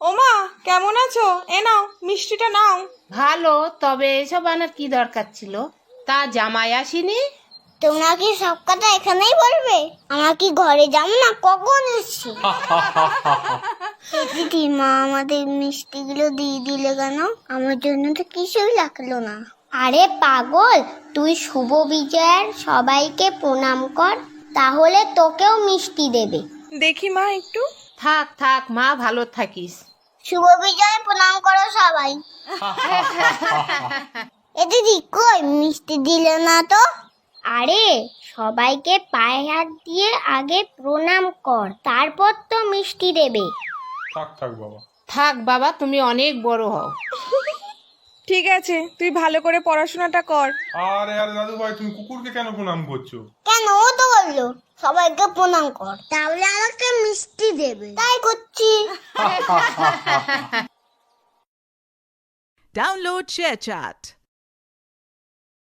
ওমা, কেমন আছো? এ নাও, মিষ্টিটা নাও। ভালো, তবে এসব আনার কি দরকার ছিল? তা জামাই আসেনি? তোমরা কি সব কথা এখানেই বলবে? আমরা কি ঘরে যাবো না? কখন এসছো? দিদি, মা আমাদের মিষ্টিগুলো দিয়ে দিলে কেন? আমার জন্য তো কিছুই লাগলো না। আরে পাগল, তুই শুভ বিজয়ের সবাইকে প্রণাম কর, তাহলে তোকেও মিষ্টি দেবে। দেখি মা একটু। থাক থাক মা, ভালো থাকিস। শুভ বিজয় প্রণাম করো সবাই। এ দিদি, কই মিষ্টি দিলে না তো? আরে সবাইকে পায়ে হাত দিয়ে আগে প্রণাম কর, তারপর তো মিষ্টি দেবে। থাক থাক বাবা। থাক বাবা, তুমি অনেক বড় হও। ঠিক আছে, তুই ভালো করে পড়াশোনাটা কর। আরে আরে দাদু ভাই, তুমি কুকুরকে কেন প্রণাম করছো? কেন, ও তো বললো সবাইকে প্রণাম কর, তাহলে আমাকে মিষ্টি দেবে, তাই করছি। Download ShareChat.